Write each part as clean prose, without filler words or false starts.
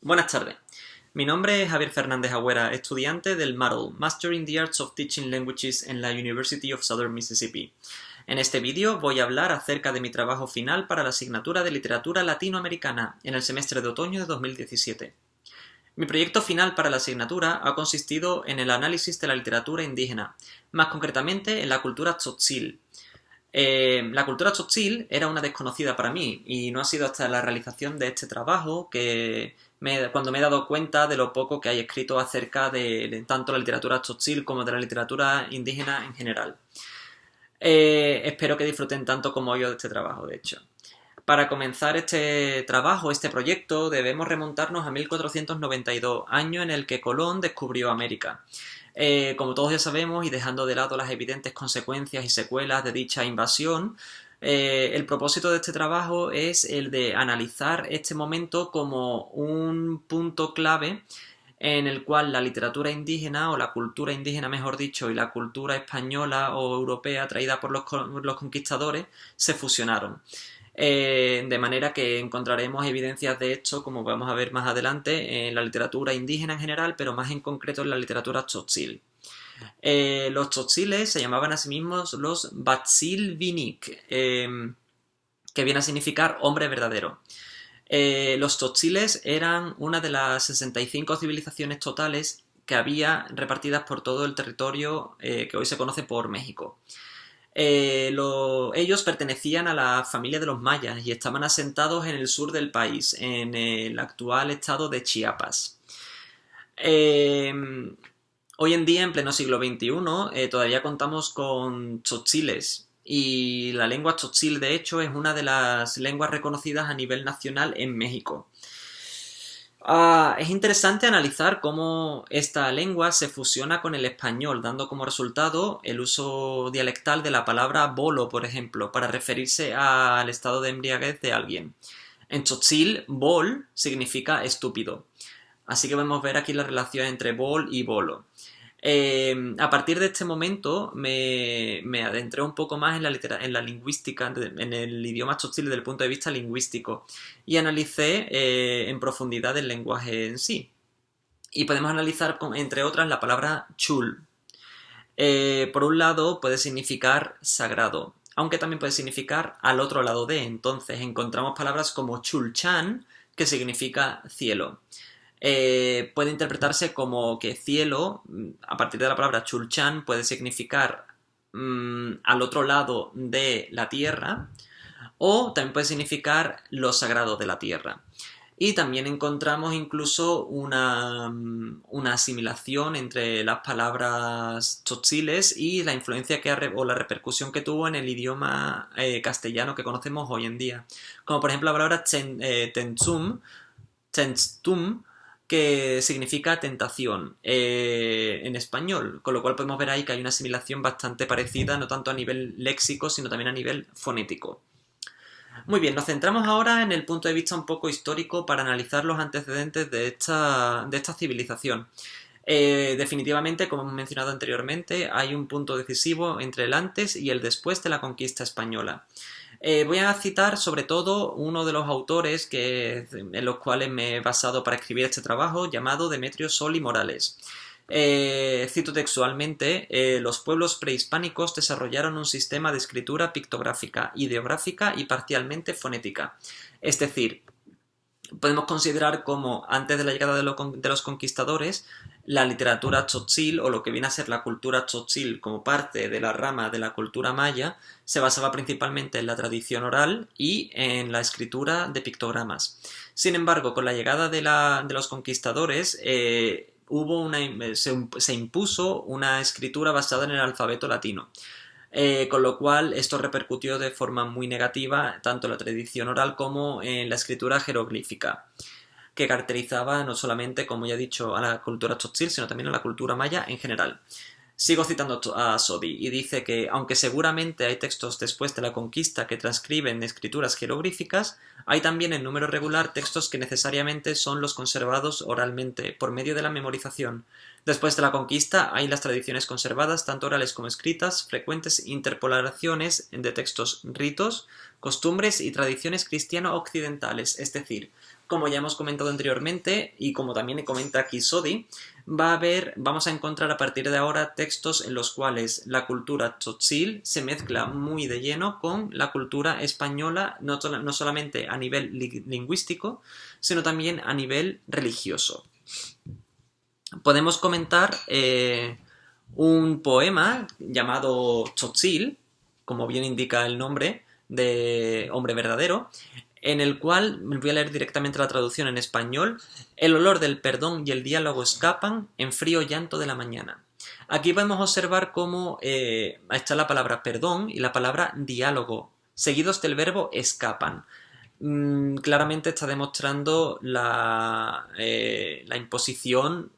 Buenas tardes. Mi nombre es Javier Fernández Agüera, estudiante del MARL, Master in the Arts of Teaching Languages en la University of Southern Mississippi. En este vídeo voy a hablar acerca de mi trabajo final para la asignatura de Literatura Latinoamericana en el semestre de otoño de 2017. Mi proyecto final para la asignatura ha consistido en el análisis de la literatura indígena, más concretamente en la cultura tzotzil. La cultura tzotzil era una desconocida para mí y no ha sido hasta la realización de este trabajo que cuando me he dado cuenta de lo poco que hay escrito acerca de tanto la literatura tzotzil como de la literatura indígena en general. Espero que disfruten tanto como yo de este trabajo, de hecho. Para comenzar este trabajo, este proyecto, debemos remontarnos a 1492, año en el que Colón descubrió América. Como todos ya sabemos, y dejando de lado las evidentes consecuencias y secuelas de dicha invasión, el propósito de este trabajo es el de analizar este momento como un punto clave en el cual la literatura indígena, o la cultura indígena mejor dicho, y la cultura española o europea traída por los conquistadores se fusionaron. De manera que encontraremos evidencias de esto, como vamos a ver más adelante, en la literatura indígena en general, pero más en concreto en la literatura tzotzil. Los tzotziles se llamaban a sí mismos los Batzil-Vinik, que viene a significar hombre verdadero. Los tzotzilies eran una de las 65 civilizaciones totales que había repartidas por todo el territorio que hoy se conoce por México. Ellos pertenecían a la familia de los mayas y estaban asentados en el sur del país, en el actual estado de Chiapas. Hoy en día, en pleno siglo XXI, todavía contamos con tzotziles y la lengua tzotzil, de hecho, es una de las lenguas reconocidas a nivel nacional en México. Es interesante analizar cómo esta lengua se fusiona con el español, dando como resultado el uso dialectal de la palabra bolo, por ejemplo, para referirse al estado de embriaguez de alguien. En tzotzil, bol significa estúpido. Así que podemos ver aquí la relación entre bol y bolo. A partir de este momento me adentré un poco más en la lingüística, en el idioma tzotzil desde el punto de vista lingüístico y analicé en profundidad el lenguaje en sí. Y podemos analizar, entre otras, la palabra chul. Por un lado puede significar sagrado, aunque también puede significar al otro lado de. Entonces encontramos palabras como chulchan, que significa cielo. Puede interpretarse como que cielo, a partir de la palabra chulchan, puede significar al otro lado de la tierra, o también puede significar lo sagrado de la tierra. Y también encontramos incluso una asimilación entre las palabras tzotziles y la influencia o la repercusión que tuvo en el idioma castellano que conocemos hoy en día. Como por ejemplo la palabra tentsum, que significa tentación en español, con lo cual podemos ver ahí que hay una asimilación bastante parecida, no tanto a nivel léxico, sino también a nivel fonético. Muy bien, nos centramos ahora en el punto de vista un poco histórico para analizar los antecedentes de esta civilización. Definitivamente, como hemos mencionado anteriormente, hay un punto decisivo entre el antes y el después de la conquista española. Voy a citar sobre todo uno de los autores en los cuales me he basado para escribir este trabajo, llamado Demetrio Solí Morales. Cito textualmente, los pueblos prehispánicos desarrollaron un sistema de escritura pictográfica, ideográfica y parcialmente fonética. Es decir, podemos considerar como antes de la llegada de los conquistadores, la literatura tzotzil, o lo que viene a ser la cultura tzotzil como parte de la rama de la cultura maya, se basaba principalmente en la tradición oral y en la escritura de pictogramas. Sin embargo, con la llegada de los conquistadores, se impuso una escritura basada en el alfabeto latino. Con lo cual esto repercutió de forma muy negativa tanto en la tradición oral como en la escritura jeroglífica, que caracterizaba no solamente, como ya he dicho, a la cultura tzotzil, sino también a la cultura maya en general. Sigo citando a Sodi y dice que, aunque seguramente hay textos después de la conquista que transcriben escrituras jeroglíficas, hay también en número regular textos que necesariamente son los conservados oralmente, por medio de la memorización. Después de la conquista hay las tradiciones conservadas, tanto orales como escritas, frecuentes interpolaciones de textos, ritos, costumbres y tradiciones cristiano-occidentales, es decir, como ya hemos comentado anteriormente y como también comenta aquí Sodi, vamos a encontrar a partir de ahora textos en los cuales la cultura tzotzil se mezcla muy de lleno con la cultura española, no solamente a nivel lingüístico, sino también a nivel religioso. Podemos comentar un poema llamado Tzotzil, como bien indica el nombre de Hombre Verdadero, en el cual, me voy a leer directamente la traducción en español: el olor del perdón y el diálogo escapan en frío llanto de la mañana. Aquí podemos observar cómo está la palabra perdón y la palabra diálogo, seguidos del verbo escapan. Claramente está demostrando la imposición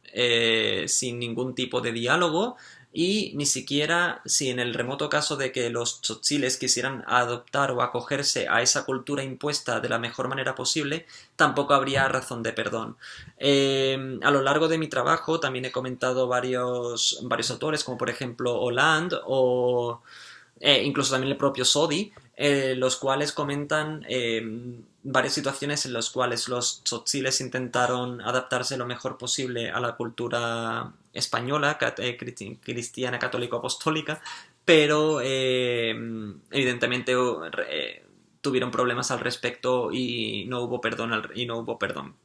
sin ningún tipo de diálogo, y ni siquiera si en el remoto caso de que los tzotziles quisieran adoptar o acogerse a esa cultura impuesta de la mejor manera posible, tampoco habría razón de perdón. A lo largo de mi trabajo también he comentado varios autores, como por ejemplo Hollande o incluso también el propio Sodi, los cuales comentan varias situaciones en las cuales los tzotziles intentaron adaptarse lo mejor posible a la cultura española, cristiana, católico-apostólica, pero evidentemente tuvieron problemas al respecto y no hubo perdón.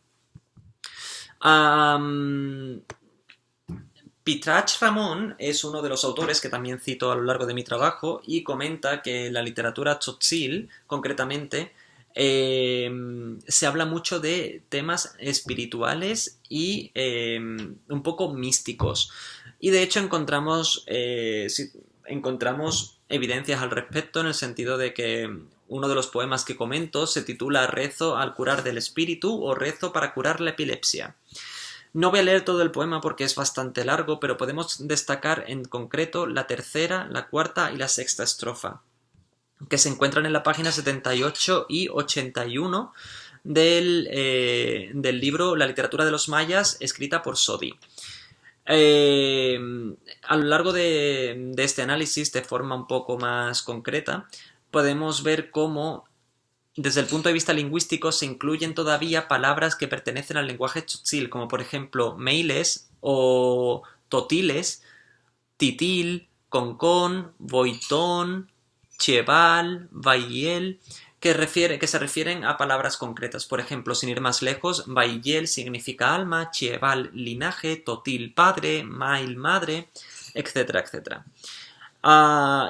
Pitrach Ramón es uno de los autores que también cito a lo largo de mi trabajo y comenta que en la literatura tzotzil, concretamente, se habla mucho de temas espirituales y un poco místicos. Y de hecho encontramos evidencias al respecto, en el sentido de que uno de los poemas que comento se titula Rezo al curar del espíritu o Rezo para curar la epilepsia. No voy a leer todo el poema porque es bastante largo, pero podemos destacar en concreto la tercera, la cuarta y la sexta estrofa, que se encuentran en la página 78 y 81 del libro La literatura de los mayas, escrita por Sodi. A lo largo de este análisis, de forma un poco más concreta, podemos ver cómo desde el punto de vista lingüístico se incluyen todavía palabras que pertenecen al lenguaje tzotzil, como por ejemplo meiles o totiles, titil, concón, boitón, cheval, vaiel, que se refieren a palabras concretas. Por ejemplo, sin ir más lejos, vaiel significa alma, cheval linaje, totil padre, mail madre, etcétera, etcétera.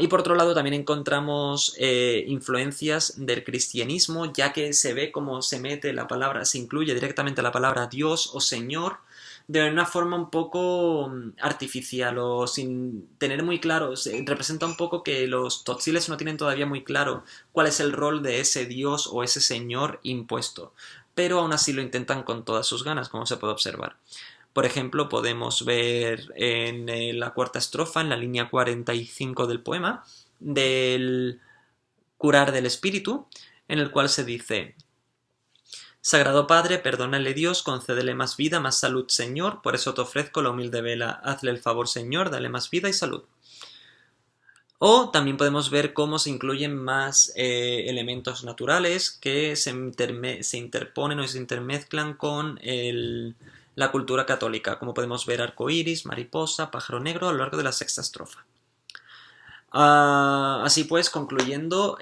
Y por otro lado también encontramos influencias del cristianismo, ya que se ve cómo se incluye directamente la palabra Dios o Señor de una forma un poco artificial o sin tener muy claro. Representa un poco que los tzotziles no tienen todavía muy claro cuál es el rol de ese Dios o ese Señor impuesto, pero aún así lo intentan con todas sus ganas, como se puede observar. Por ejemplo, podemos ver en la cuarta estrofa, en la línea 45 del poema, del curar del espíritu, en el cual se dice: Sagrado Padre, perdónale Dios, concédele más vida, más salud, Señor, por eso te ofrezco la humilde vela. Hazle el favor, Señor, dale más vida y salud. O también podemos ver cómo se incluyen más elementos naturales que se interponen o se intermezclan con la cultura católica, como podemos ver arcoíris, mariposa, pájaro negro a lo largo de la sexta estrofa. Así pues, concluyendo,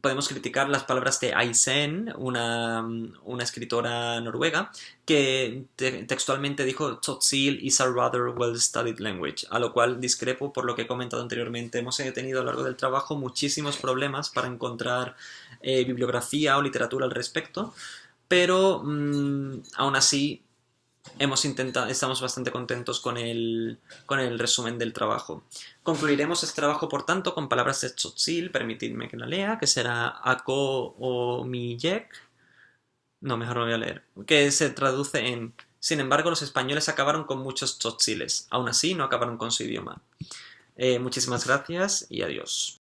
podemos criticar las palabras de Aysen, una escritora noruega, que textualmente dijo Tzotzil is a rather well-studied language, a lo cual discrepo por lo que he comentado anteriormente. Hemos tenido a lo largo del trabajo muchísimos problemas para encontrar bibliografía o literatura al respecto, pero aún así estamos bastante contentos con el resumen del trabajo. Concluiremos este trabajo, por tanto, con palabras de tzotzil, permitidme que la lea, que será ako o miyek, no, mejor no voy a leer, que se traduce en: sin embargo, los españoles acabaron con muchos tzotziles, aún así no acabaron con su idioma. Muchísimas gracias y adiós.